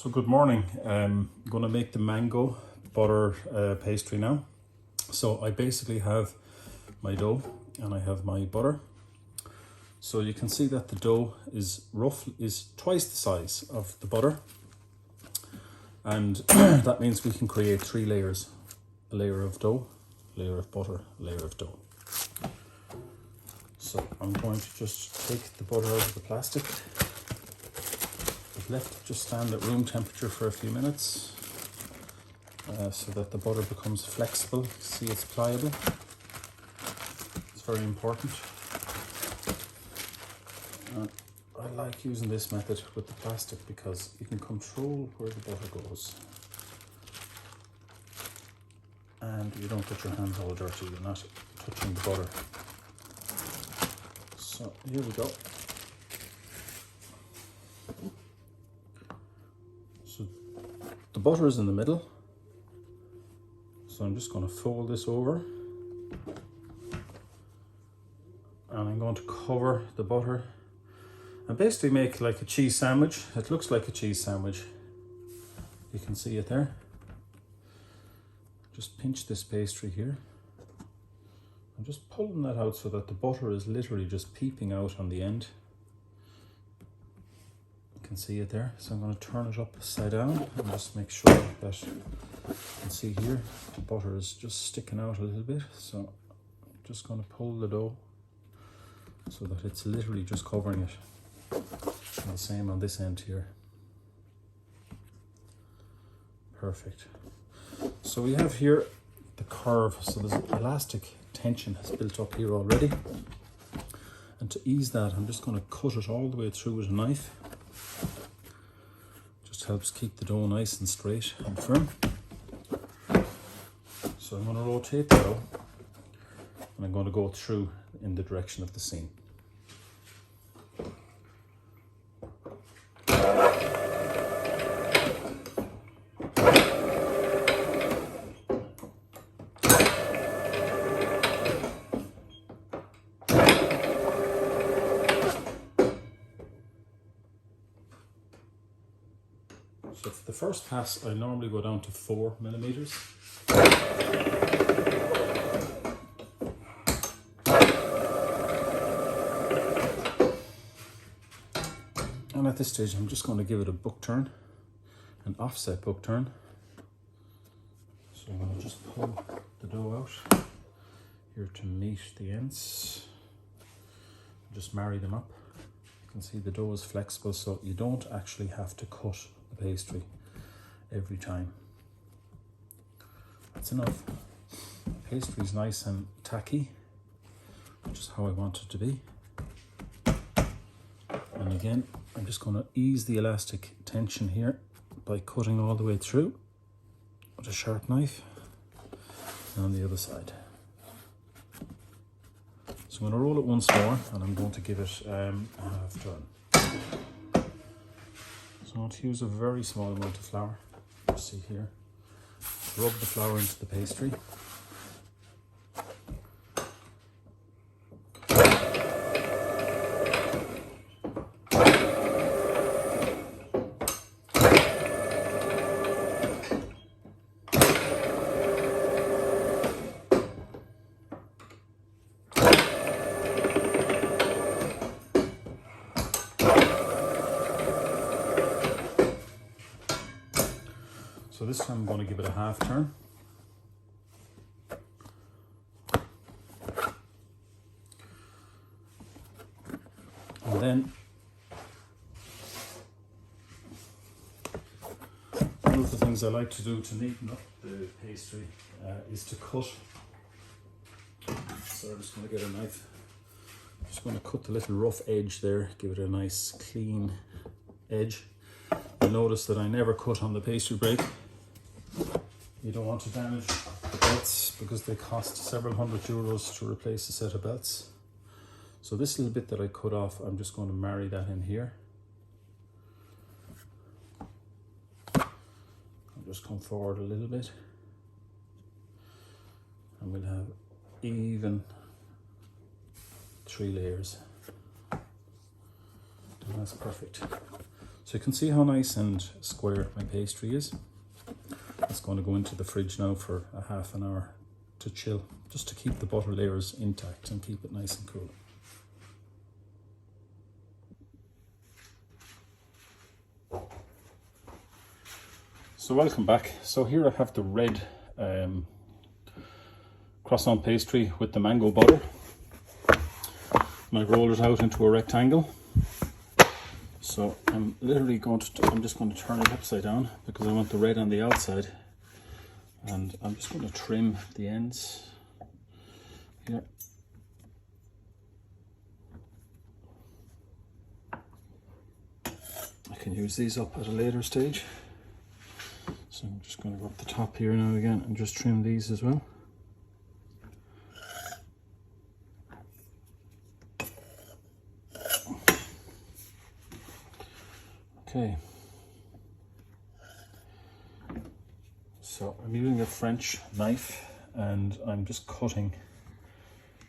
So good morning. I'm going to make the mango butter pastry now. So I basically have my dough and I have my butter. So you can see that the dough is twice the size of the butter. And that means we can create 3 layers. A layer of dough, a layer of butter, a layer of dough. So I'm going to just take the butter out of the plastic. I've left it just stand at room temperature for a few minutes so that the butter becomes flexible. See, it's pliable. It's very important. I like using this method with the plastic because you can control where the butter goes. And you don't get your hands all dirty, you're not touching the butter. So here we go. So the butter is in the middle. So I'm just going to fold this over. And I'm going to cover the butter and basically make like a cheese sandwich. It looks like a cheese sandwich. You can see it there. Just pinch this pastry here. I'm just pulling that out so that the butter is literally just peeping out on the end. You can see it there. So I'm going to turn it upside down and just make sure that you can see here the butter is just sticking out a little bit. So I'm just going to pull the dough so that it's literally just covering it. And the same on this end here. Perfect. So we have here the curve, so there's elastic tension has built up here already. And to ease that, I'm just going to cut it all the way through with a knife. Just helps keep the dough nice and straight and firm. So I'm going to rotate the dough and I'm going to go through in the direction of the seam. So for the first pass, I normally go down to 4 millimeters. And at this stage, I'm just going to give it a book turn, an offset book turn. So I'm going to just pull the dough out here to meet the ends. Just marry them up. You can see the dough is flexible, so you don't actually have to cut the pastry every time. That's enough. The pastry is nice and tacky, which is how I want it to be. And again, I'm just going to ease the elastic tension here by cutting all the way through with a sharp knife, and on the other side. So I'm going to roll it once more and I'm going to give it a half turn. So I'm going to use a very small amount of flour. You see here. Rub the flour into the pastry. So this time I'm going to give it a half turn. And then one of the things I like to do to neaten up the pastry is to cut. So I'm just going to get a knife. I'm just going to cut the little rough edge there, give it a nice clean edge. You'll notice that I never cut on the pastry break. You don't want to damage the belts because they cost several €100 to replace a set of belts. So this little bit that I cut off, I'm just going to marry that in here. I'll just come forward a little bit. And we'll have even 3 layers. And that's perfect. So you can see how nice and square my pastry is. It's going to go into the fridge now for a half an hour to chill, just to keep the butter layers intact and keep it nice and cool. So welcome back. So here I have the red croissant pastry with the mango butter. And I roll it out into a rectangle. So I'm literally I'm just going to turn it upside down because I want the red on the outside. And I'm just going to trim the ends here. I can use these up at a later stage. So I'm just going to go up the top here now again and just trim these as well. Okay. So I'm using a French knife and I'm just cutting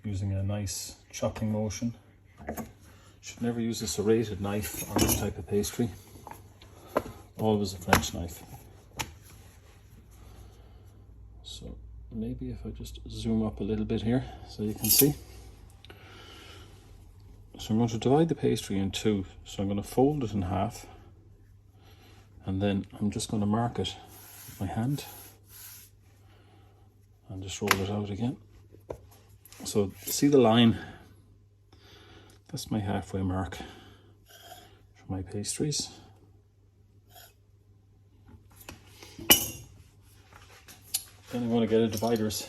using a nice chopping motion. Should never use a serrated knife on this type of pastry. Always a French knife. So maybe if I just zoom up a little bit here so you can see. So I'm going to divide the pastry in two. So I'm going to fold it in half and then I'm just going to mark it with my hand and just roll it out again. So see the line? That's my halfway mark for my pastries. Then I'm going to get a dividers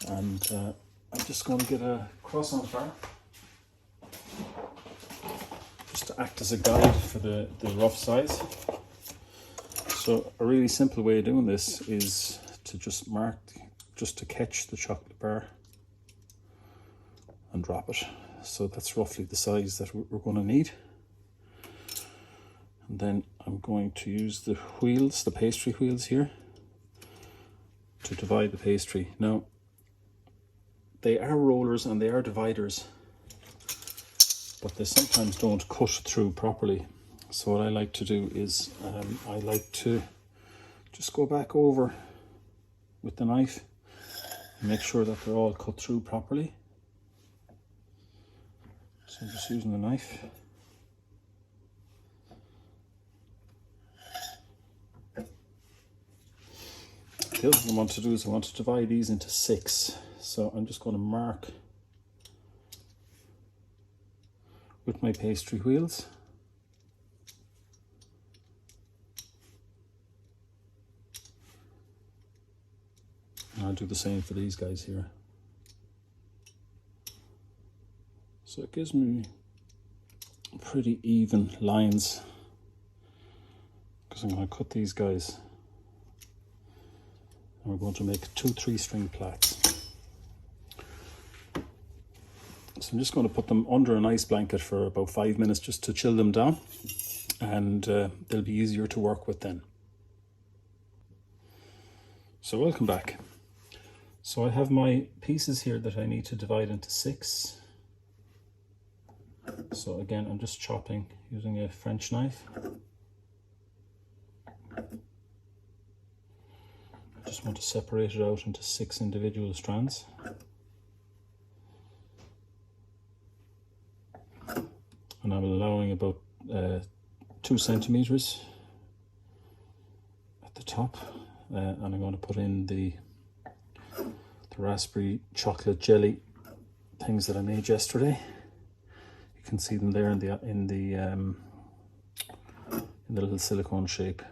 and I'm just going to get a croissant bar just to act as a guide for the rough size. So a really simple way of doing this is to just mark, just to catch the chocolate bar and drop it. So that's roughly the size that we're going to need. And then I'm going to use the wheels, the pastry wheels here, to divide the pastry. Now, they are rollers and they are dividers, but they sometimes don't cut through properly. So what I like to do is I like to just go back over with the knife and make sure that they're all cut through properly. So I'm just using the knife. The other thing I want to do is I want to divide these into 6. So I'm just going to mark with my pastry wheels. And I'll do the same for these guys here. So it gives me pretty even lines because I'm going to cut these guys. And we're going to make 2 3-string plaits. So I'm just going to put them under an ice blanket for about 5 minutes just to chill them down, and they'll be easier to work with then. So welcome back. So I have my pieces here that I need to divide into 6. So again, I'm just chopping using a French knife. I just want to separate it out into 6 individual strands. And I'm allowing about 2 centimeters at the top, and I'm going to put in the raspberry chocolate jelly things that I made yesterday. You can see them there in the little silicone shape.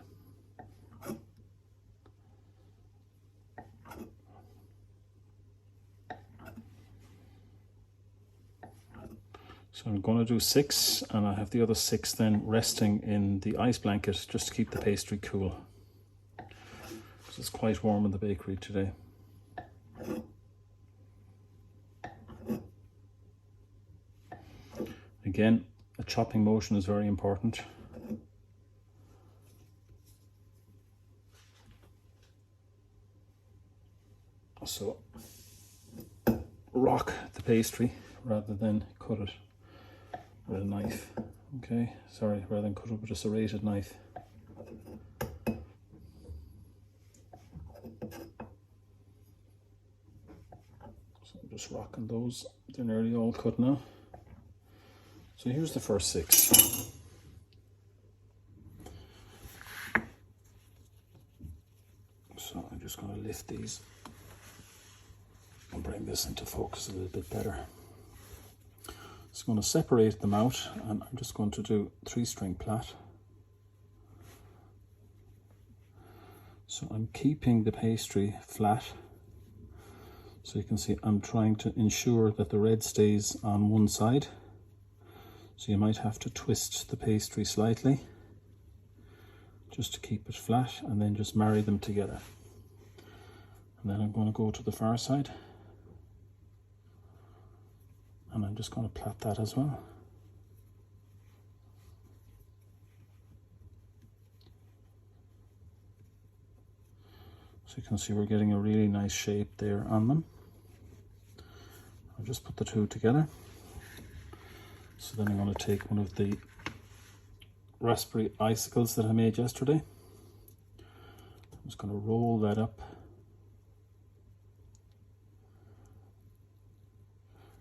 So I'm going to do 6, and I have the other 6 then resting in the ice blanket just to keep the pastry cool, because it's quite warm in the bakery today. Again, a chopping motion is very important. So rock the pastry rather than cut it with a knife Okay, sorry, rather than cut it with a serrated knife. So I'm just rocking those. They're nearly all cut now. So here's the first 6. So I'm just going to lift these and bring this into focus a little bit better. Just going to separate them out, and I'm just going to do 3-string plait. So I'm keeping the pastry flat. So you can see I'm trying to ensure that the red stays on one side. So you might have to twist the pastry slightly just to keep it flat, and then just marry them together. And then I'm going to go to the far side, and I'm just going to plait that as well. So you can see we're getting a really nice shape there on them. I'll just put the 2 together. So then I'm going to take one of the raspberry icicles that I made yesterday. I'm just going to roll that up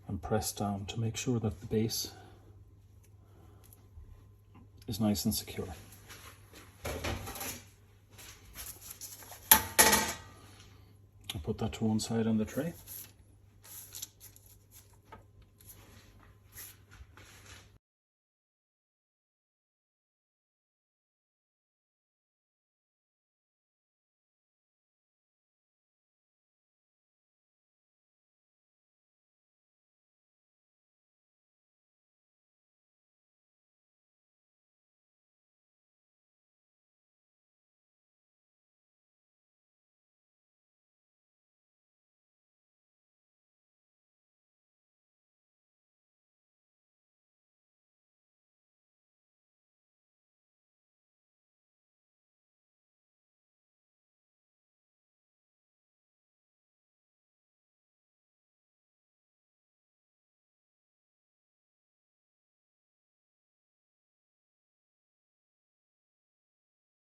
and press down to make sure that the base is nice and secure. I'll put that to one side on the tray.